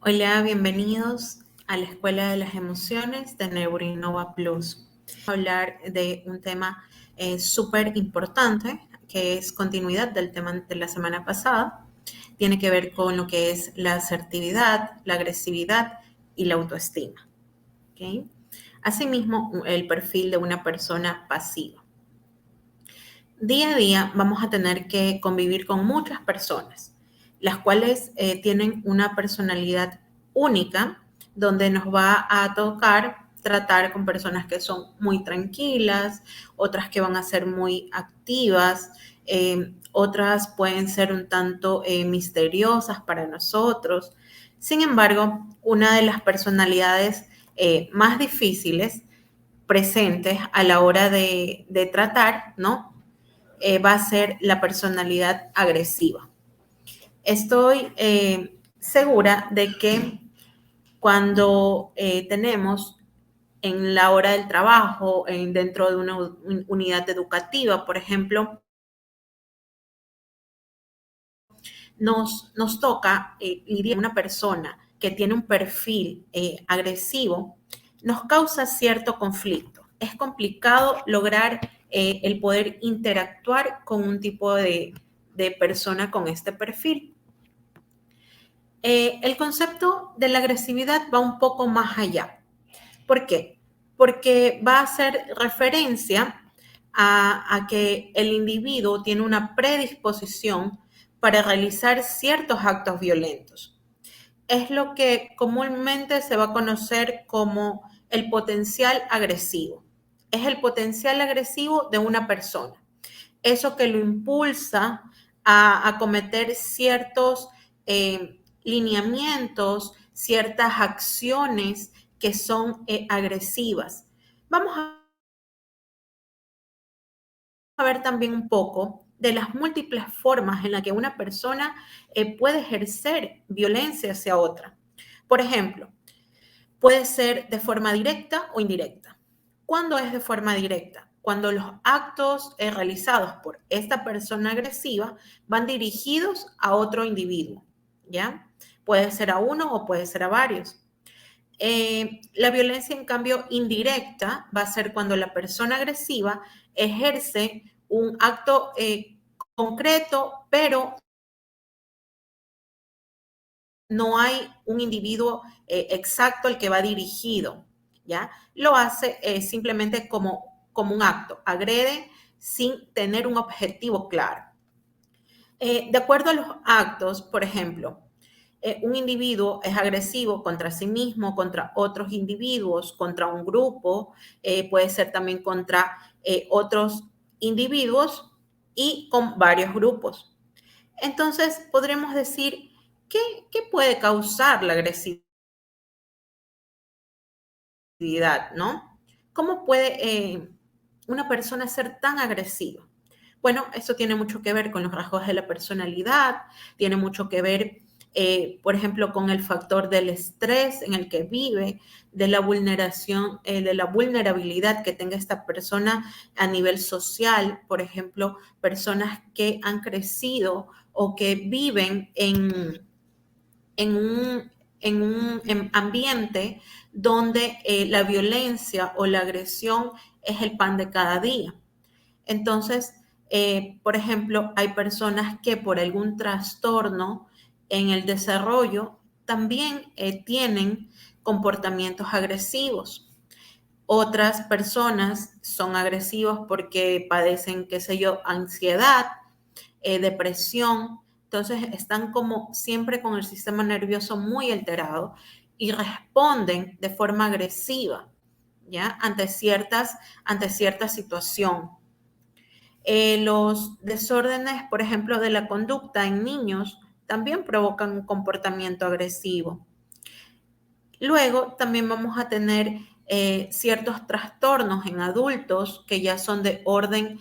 Hola, bienvenidos a la Escuela de las Emociones de Neuroinnova Plus. Vamos a hablar de un tema súper importante, que es continuidad del tema de la semana pasada. Tiene que ver con lo que es la asertividad, la agresividad y la autoestima. ¿Okay? Asimismo, el perfil de una persona pasiva. Día a día vamos a tener que convivir con muchas personas, las cuales tienen una personalidad única, donde nos va a tocar tratar con personas que son muy tranquilas, otras que van a ser muy activas, otras pueden ser un tanto misteriosas para nosotros. Sin embargo, una de las personalidades más difíciles presentes a la hora de tratar, ¿no? Va a ser la personalidad agresiva. Estoy segura de que cuando tenemos en la hora del trabajo, dentro de una unidad educativa, por ejemplo, nos toca lidiar con una persona que tiene un perfil agresivo, nos causa cierto conflicto. Es complicado lograr el poder interactuar con un tipo de persona con este perfil. El concepto de la agresividad va un poco más allá. ¿Por qué? Porque va a hacer referencia a que el individuo tiene una predisposición para realizar ciertos actos violentos. Es lo que comúnmente se va a conocer como el potencial agresivo. Es el potencial agresivo de una persona. Eso que lo impulsa a cometer ciertos lineamientos, ciertas acciones que son agresivas. Vamos a ver también un poco de las múltiples formas en las que una persona puede ejercer violencia hacia otra. Por ejemplo, puede ser de forma directa o indirecta. ¿Cuándo es de forma directa? Cuando los actos realizados por esta persona agresiva van dirigidos a otro individuo, ¿ya? Puede ser a uno o puede ser a varios. La violencia, en cambio, indirecta va a ser cuando la persona agresiva ejerce un acto concreto, pero no hay un individuo exacto al que va dirigido, ¿ya? Lo hace simplemente como un acto, agrede sin tener un objetivo claro. De acuerdo a los actos, por ejemplo, un individuo es agresivo contra sí mismo, contra otros individuos, contra un grupo, puede ser también contra otros individuos y con varios grupos. Entonces, podremos decir, ¿qué puede causar la agresividad, ¿no? ¿Cómo puede una persona ser tan agresiva? Bueno, eso tiene mucho que ver con los rasgos de la personalidad, tiene mucho que ver, por ejemplo, con el factor del estrés en el que vive, de la vulneración, de la vulnerabilidad que tenga esta persona a nivel social, por ejemplo, personas que han crecido o que viven en un ambiente donde la violencia o la agresión es el pan de cada día. Entonces, por ejemplo, hay personas que por algún trastorno en el desarrollo también tienen comportamientos agresivos. Otras personas son agresivos porque padecen, qué sé yo, ansiedad, depresión. Entonces están como siempre con el sistema nervioso muy alterado y responden de forma agresiva, ¿ya? Ante cierta situación. Los desórdenes, por ejemplo, de la conducta en niños también provocan un comportamiento agresivo. Luego también vamos a tener ciertos trastornos en adultos que ya son de orden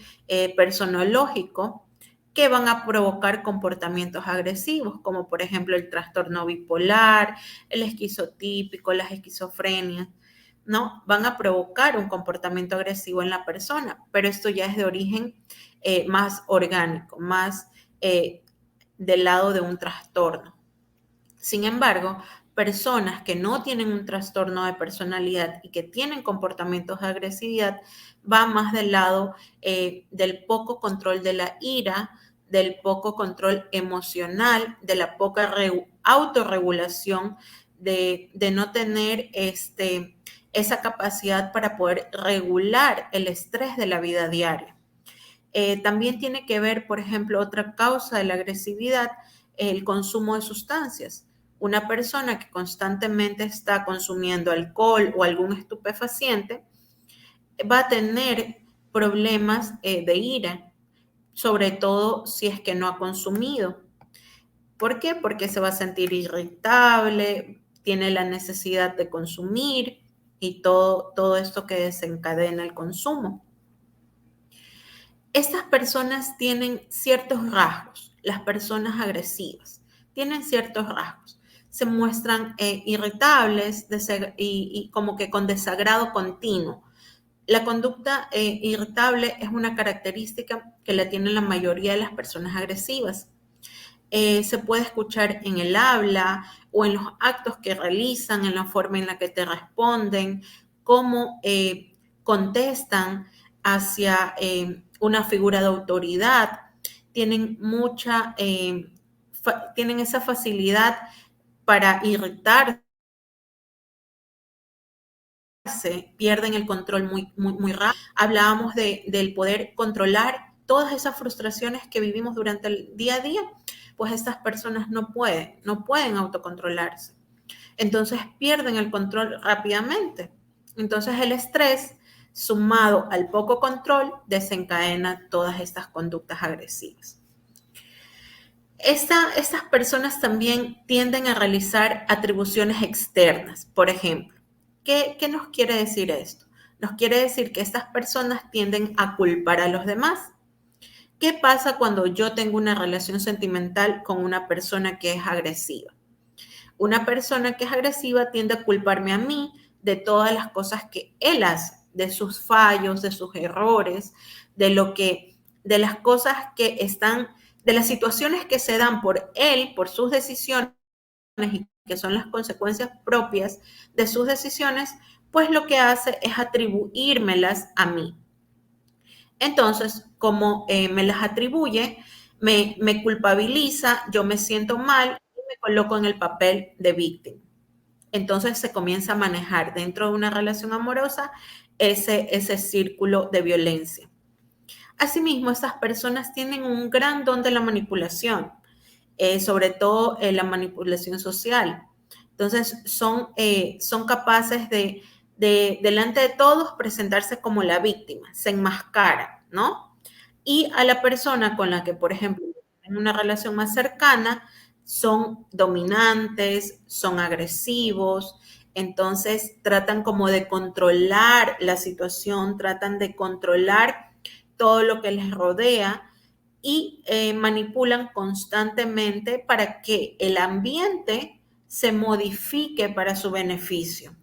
personológico que van a provocar comportamientos agresivos, como por ejemplo el trastorno bipolar, el esquizotípico, las esquizofrenias, ¿no? Van a provocar un comportamiento agresivo en la persona, pero esto ya es de origen más orgánico, más del lado de un trastorno. Sin embargo, personas que no tienen un trastorno de personalidad y que tienen comportamientos de agresividad va más del lado del poco control de la ira, del poco control emocional, de la poca autorregulación, de no tener esa capacidad para poder regular el estrés de la vida diaria. También tiene que ver, por ejemplo, otra causa de la agresividad, el consumo de sustancias. Una persona que constantemente está consumiendo alcohol o algún estupefaciente va a tener problemas de ira, sobre todo si es que no ha consumido. ¿Por qué? Porque se va a sentir irritable, tiene la necesidad de consumir y todo esto que desencadena el consumo. Estas personas tienen ciertos rasgos, las personas agresivas tienen ciertos rasgos. Se muestran irritables y como que con desagrado continuo. La conducta irritable es una característica que la tienen la mayoría de las personas agresivas. Se puede escuchar en el habla o en los actos que realizan, en la forma en la que te responden, cómo contestan hacia una figura de autoridad. Tienen tienen esa facilidad para irritarse, pierden el control muy rápido. Hablábamos del poder controlar todas esas frustraciones que vivimos durante el día a día, pues estas personas no pueden autocontrolarse. Entonces pierden el control rápidamente. Entonces el estrés, sumado al poco control, desencadena todas estas conductas agresivas. Estas personas también tienden a realizar atribuciones externas. Por ejemplo, ¿qué nos quiere decir esto? Nos quiere decir que estas personas tienden a culpar a los demás. ¿Qué pasa cuando yo tengo una relación sentimental con una persona que es agresiva? Una persona que es agresiva tiende a culparme a mí de todas las cosas que él hace, de sus fallos, de sus errores, de las cosas que están, de las situaciones que se dan por él, por sus decisiones y que son las consecuencias propias de sus decisiones, pues lo que hace es atribuírmelas a mí. Entonces, como me las atribuye, me culpabiliza, yo me siento mal y me coloco en el papel de víctima. Entonces se comienza a manejar dentro de una relación amorosa ese círculo de violencia. Asimismo, estas personas tienen un gran don de la manipulación, sobre todo la manipulación social. Entonces, son capaces delante de todos, presentarse como la víctima, se enmascara, ¿no? Y a la persona con la que, por ejemplo, en una relación más cercana, son dominantes, son agresivos, entonces tratan como de controlar la situación, tratan de controlar todo lo que les rodea y manipulan constantemente para que el ambiente se modifique para su beneficio.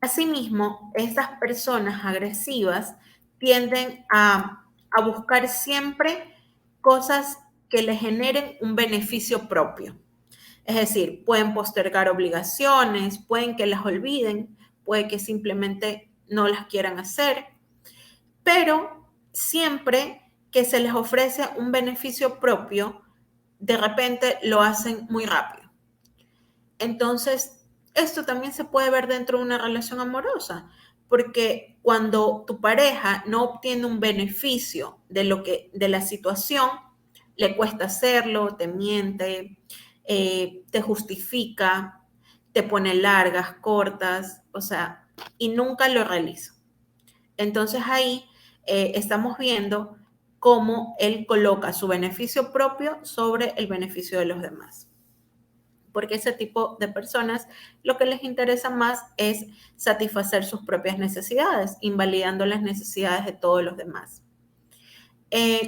Asimismo, estas personas agresivas tienden a buscar siempre cosas que les generen un beneficio propio. Es decir, pueden postergar obligaciones, pueden que las olviden, puede que simplemente no las quieran hacer, pero siempre que se les ofrece un beneficio propio, de repente lo hacen muy rápido. Entonces, esto también se puede ver dentro de una relación amorosa, porque cuando tu pareja no obtiene un beneficio de la situación, le cuesta hacerlo, te miente, te justifica, te pone largas, cortas, o sea, y nunca lo realiza. Entonces ahí estamos viendo cómo él coloca su beneficio propio sobre el beneficio de los demás. Porque ese tipo de personas lo que les interesa más es satisfacer sus propias necesidades, invalidando las necesidades de todos los demás.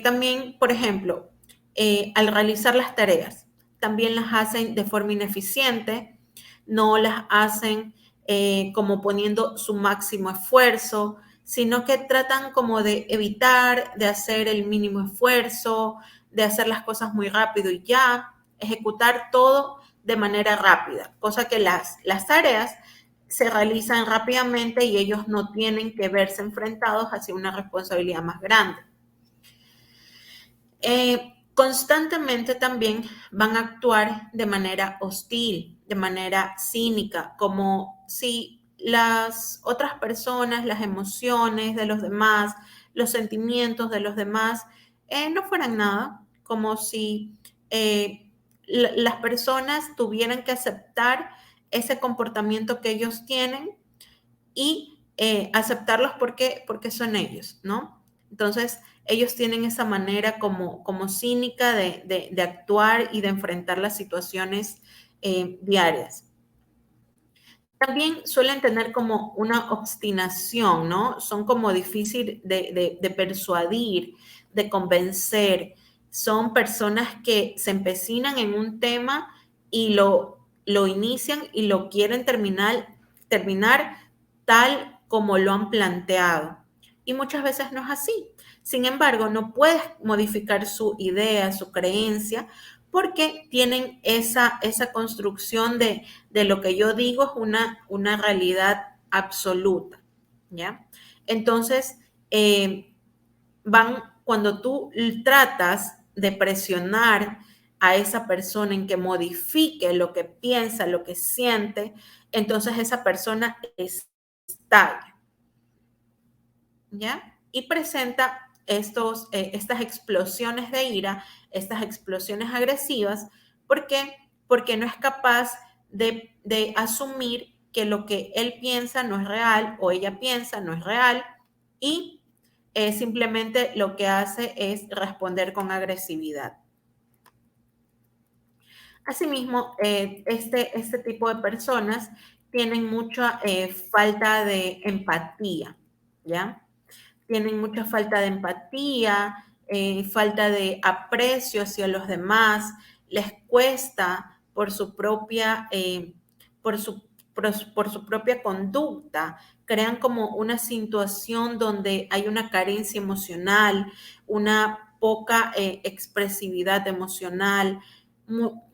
También, por ejemplo, al realizar las tareas, también las hacen de forma ineficiente, no las hacen como poniendo su máximo esfuerzo, sino que tratan como de evitar de hacer el mínimo esfuerzo, de hacer las cosas muy rápido y ya, ejecutar todo de manera rápida, cosa que las tareas se realizan rápidamente y ellos no tienen que verse enfrentados hacia una responsabilidad más grande. Constantemente también van a actuar de manera hostil, de manera cínica, como si las otras personas, las emociones de los demás, los sentimientos de los demás no fueran nada, como si las personas tuvieran que aceptar ese comportamiento que ellos tienen y aceptarlos porque son ellos, ¿no? Entonces, ellos tienen esa manera como cínica de actuar y de enfrentar las situaciones diarias. También suelen tener como una obstinación, ¿no? Son como difícil de persuadir, de convencer. Son personas que se empecinan en un tema y lo inician y lo quieren terminar tal como lo han planteado. Y muchas veces no es así. Sin embargo, no puedes modificar su idea, su creencia, porque tienen esa construcción de lo que yo digo es una realidad absoluta, ¿ya? Entonces, cuando tú tratas de presionar a esa persona en que modifique lo que piensa, lo que siente, entonces esa persona estalla, ¿ya? Y presenta estas explosiones de ira, estas explosiones agresivas, ¿por qué? Porque no es capaz de asumir que lo que él piensa no es real o ella piensa no es real y simplemente lo que hace es responder con agresividad. Asimismo, este tipo de personas tienen mucha falta de empatía, ¿ya? Tienen mucha falta de empatía, falta de aprecio hacia los demás, les cuesta por su propia conducta, crean como una situación donde hay una carencia emocional, una poca expresividad emocional,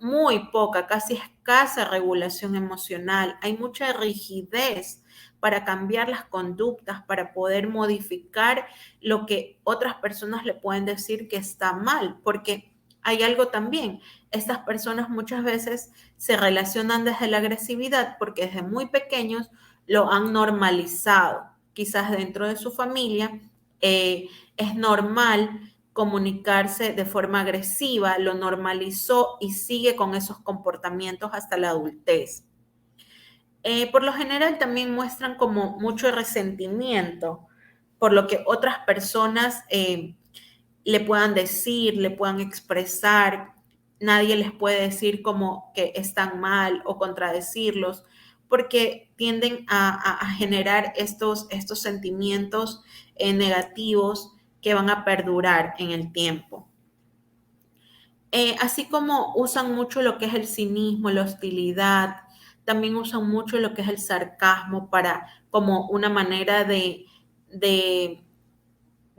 muy poca, casi escasa regulación emocional, hay mucha rigidez para cambiar las conductas, para poder modificar lo que otras personas le pueden decir que está mal, porque hay algo también, estas personas muchas veces se relacionan desde la agresividad porque desde muy pequeños lo han normalizado. Quizás dentro de su familia es normal comunicarse de forma agresiva, lo normalizó y sigue con esos comportamientos hasta la adultez. Por lo general también muestran como mucho resentimiento por lo que otras personas le puedan decir, le puedan expresar. Nadie les puede decir como que están mal o contradecirlos, porque tienden a generar estos sentimientos negativos que van a perdurar en el tiempo. Así como usan mucho lo que es el cinismo, la hostilidad, también usan mucho lo que es el sarcasmo para como una manera de, de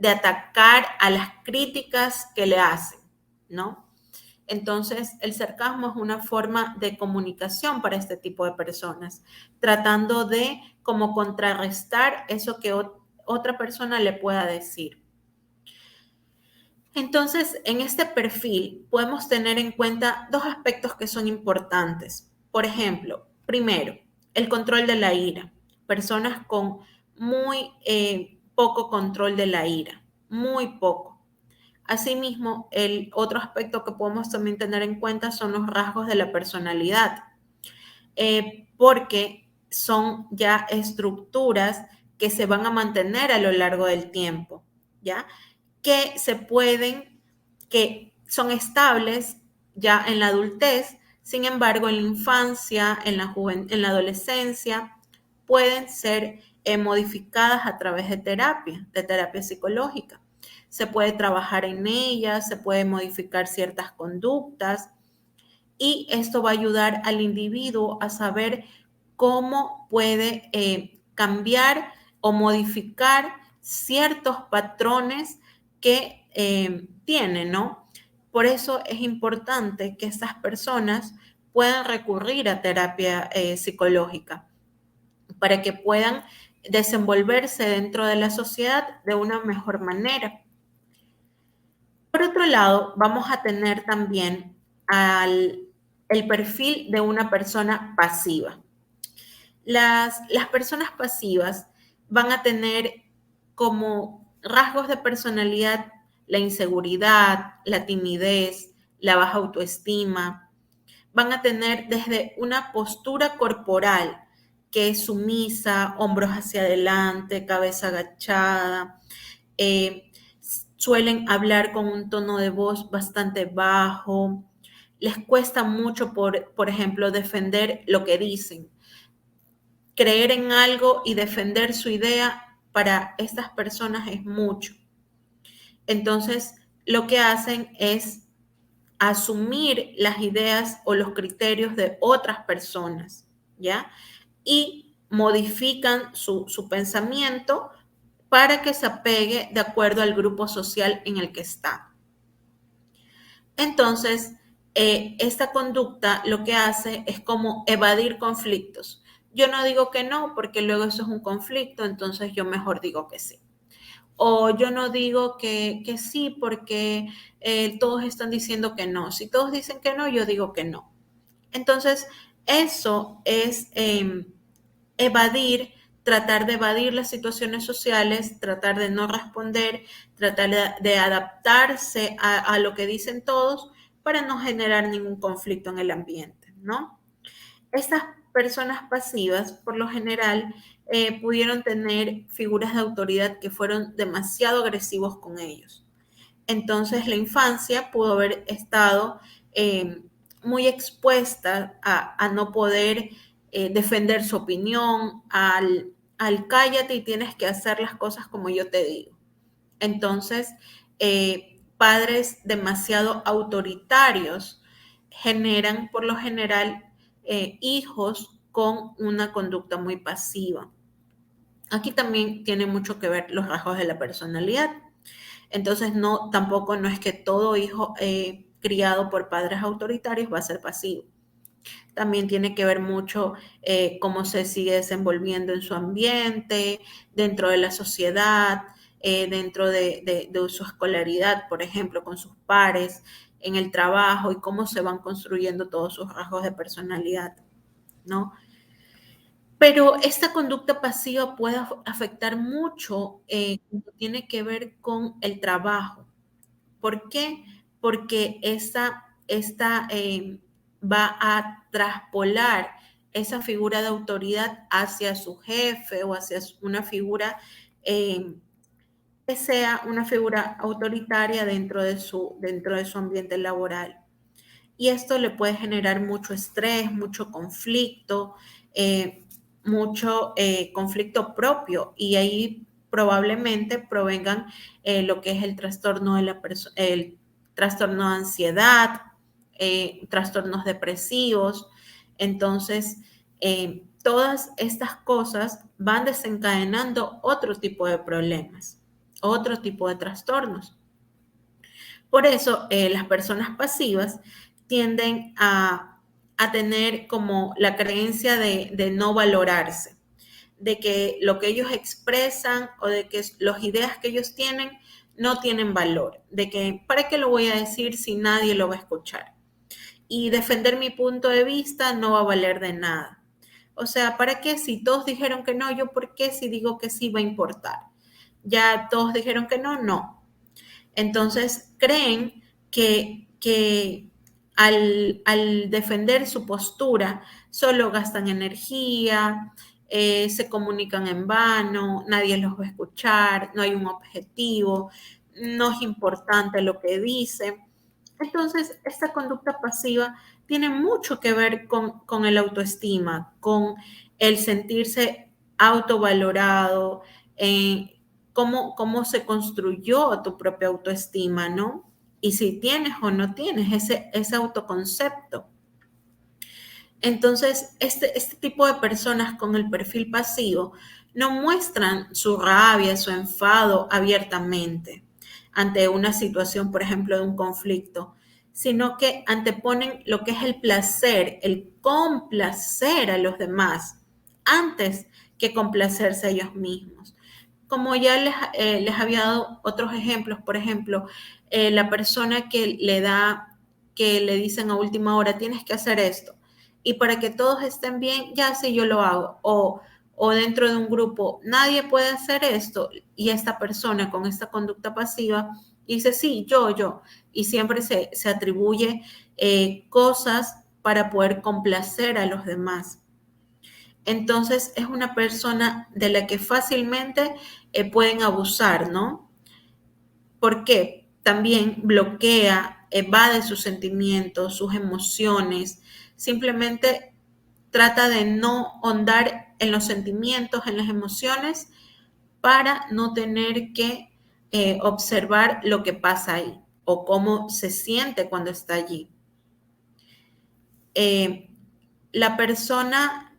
atacar a las críticas que le hacen, ¿no? Entonces, el sarcasmo es una forma de comunicación para este tipo de personas, tratando de como contrarrestar eso que otra persona le pueda decir. Entonces, en este perfil podemos tener en cuenta dos aspectos que son importantes. Por ejemplo, primero, el control de la ira. Personas con muy poco control de la ira, muy poco. Asimismo, el otro aspecto que podemos también tener en cuenta son los rasgos de la personalidad, porque son ya estructuras que se van a mantener a lo largo del tiempo, ¿ya? Que son estables ya en la adultez, sin embargo, en la infancia, en la adolescencia, pueden ser modificadas a través de terapia psicológica. Se puede trabajar en ellas, se puede modificar ciertas conductas y esto va a ayudar al individuo a saber cómo puede cambiar o modificar ciertos patrones que tiene, ¿no? Por eso es importante que estas personas puedan recurrir a terapia psicológica para que puedan desenvolverse dentro de la sociedad de una mejor manera. Por otro lado, vamos a tener también el perfil de una persona pasiva. Las personas pasivas van a tener como rasgos de personalidad la inseguridad, la timidez, la baja autoestima. Van a tener desde una postura corporal que es sumisa, hombros hacia adelante, cabeza agachada. eh, Suelen hablar con un tono de voz bastante bajo. Les cuesta mucho, por ejemplo, defender lo que dicen. Creer en algo y defender su idea para estas personas es mucho. Entonces, lo que hacen es asumir las ideas o los criterios de otras personas, ¿ya? Y modifican su pensamiento para que se apegue de acuerdo al grupo social en el que está. Entonces, esta conducta lo que hace es como evadir conflictos. Yo no digo que no, porque luego eso es un conflicto, entonces yo mejor digo que sí. O yo no digo que sí, porque todos están diciendo que no. Si todos dicen que no, yo digo que no. Entonces, eso es evadir, tratar de evadir las situaciones sociales, tratar de no responder, tratar de adaptarse a lo que dicen todos para no generar ningún conflicto en el ambiente, ¿no? Estas personas pasivas, por lo general, pudieron tener figuras de autoridad que fueron demasiado agresivos con ellos. Entonces, la infancia pudo haber estado muy expuesta a no poder defender su opinión, al cállate y tienes que hacer las cosas como yo te digo. Entonces, padres demasiado autoritarios generan por lo general hijos con una conducta muy pasiva. Aquí también tiene mucho que ver los rasgos de la personalidad. Entonces, tampoco no es que todo hijo criado por padres autoritarios va a ser pasivo. También tiene que ver mucho cómo se sigue desenvolviendo en su ambiente, dentro de la sociedad, dentro de su escolaridad, por ejemplo, con sus pares, en el trabajo y cómo se van construyendo todos sus rasgos de personalidad, ¿no? Pero esta conducta pasiva puede afectar mucho cuando tiene que ver con el trabajo. ¿Por qué? Porque esta va a traspolar esa figura de autoridad hacia su jefe o hacia una figura eh, que sea una figura autoritaria dentro de su ambiente laboral. Y esto le puede generar mucho estrés, mucho conflicto, eh, mucho conflicto propio y ahí probablemente provengan lo que es el trastorno el trastorno de ansiedad, trastornos depresivos. Entonces, todas estas cosas van desencadenando otro tipo de problemas, otro tipo de trastornos. Por eso, las personas pasivas tienden a tener como la creencia de no valorarse, de que lo que ellos expresan o de que las ideas que ellos tienen no tienen valor, de que ¿para qué lo voy a decir si nadie lo va a escuchar? Y defender mi punto de vista no va a valer de nada. O sea, ¿para qué si todos dijeron que no, yo por qué si digo que sí va a importar? Ya todos dijeron que no, no. Entonces creen que al defender su postura solo gastan energía, se comunican en vano, nadie los va a escuchar, no hay un objetivo, no es importante lo que dicen. Entonces, esta conducta pasiva tiene mucho que ver con el autoestima, con el sentirse autovalorado, cómo se construyó tu propia autoestima, ¿no? Y si tienes o no tienes ese autoconcepto. Entonces, este tipo de personas con el perfil pasivo no muestran su rabia, su enfado abiertamente ante una situación, por ejemplo, de un conflicto. sino que anteponen lo que es el placer, el complacer a los demás, antes que complacerse a ellos mismos. Como ya les había dado otros ejemplos, por ejemplo, la persona que le dicen a última hora, tienes que hacer esto, y para que todos estén bien, ya sí yo lo hago, o dentro de un grupo, nadie puede hacer esto, y esta persona con esta conducta pasiva dice, sí, yo, y siempre se atribuye cosas para poder complacer a los demás. Entonces es una persona de la que fácilmente pueden abusar, ¿no? Porque también bloquea, evade sus sentimientos, sus emociones, simplemente trata de no ahondar en los sentimientos, en las emociones, para no tener que observar lo que pasa ahí o cómo se siente cuando está allí. Eh, la persona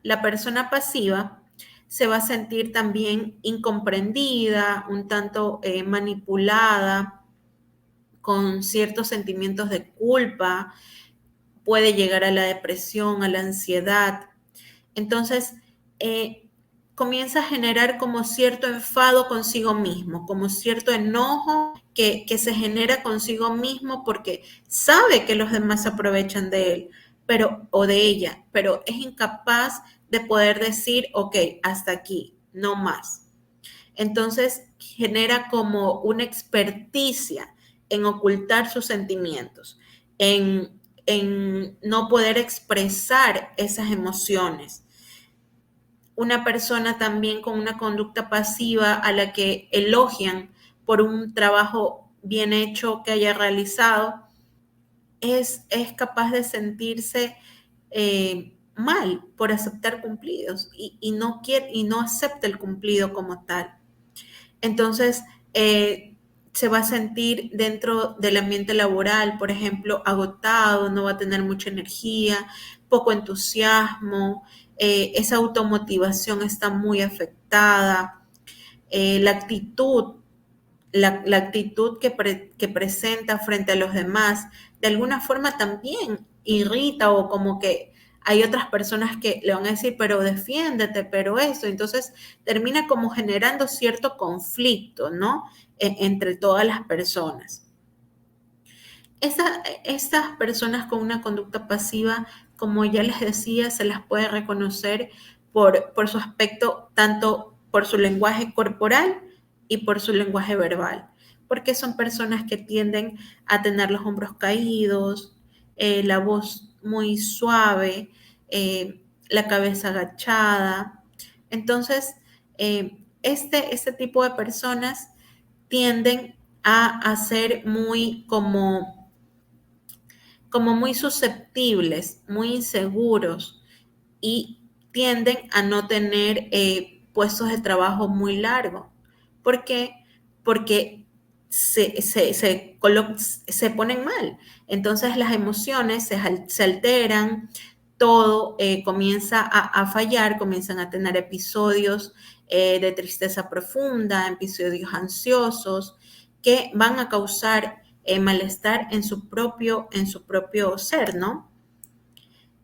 pasiva se va a sentir también incomprendida, un tanto manipulada, con ciertos sentimientos de culpa, puede llegar a la depresión, a la ansiedad. Entonces, comienza a generar como cierto enfado consigo mismo, como cierto enojo que se genera consigo mismo porque sabe que los demás se aprovechan de él o de ella, pero es incapaz de poder decir, ok, hasta aquí, no más. Entonces genera como una experticia en ocultar sus sentimientos, en no poder expresar esas emociones. Una persona también con una conducta pasiva a la que elogian por un trabajo bien hecho que haya realizado, es capaz de sentirse mal por aceptar cumplidos y no acepta el cumplido como tal. Entonces, se va a sentir dentro del ambiente laboral, por ejemplo, agotado, no va a tener mucha energía, poco entusiasmo, esa automotivación está muy afectada, la actitud, la actitud que presenta frente a los demás, de alguna forma también irrita o como que hay otras personas que le van a decir, pero defiéndete, pero eso. Entonces termina como generando cierto conflicto, ¿no? Entre todas las personas. Estas personas con una conducta pasiva, como ya les decía, se las puede reconocer por su aspecto, tanto por su lenguaje corporal y por su lenguaje verbal, porque son personas que tienden a tener los hombros caídos, la voz muy suave, la cabeza agachada. Entonces, este tipo de personas tienden a ser muy como muy susceptibles, muy inseguros y tienden a no tener puestos de trabajo muy largos. ¿Por qué? Porque se ponen mal. Entonces las emociones se alteran, todo comienza a fallar, comienzan a tener episodios de tristeza profunda, episodios ansiosos que van a causar malestar en su propio ser, ¿no?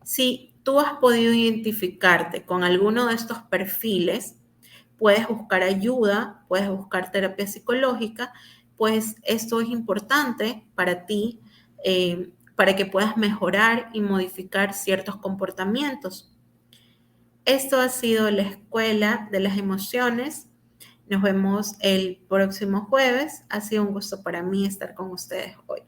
Si tú has podido identificarte con alguno de estos perfiles, puedes buscar ayuda, puedes buscar terapia psicológica, pues esto es importante para ti, para que puedas mejorar y modificar ciertos comportamientos. Esto ha sido la Escuela de las Emociones. Nos vemos el próximo jueves. Ha sido un gusto para mí estar con ustedes hoy.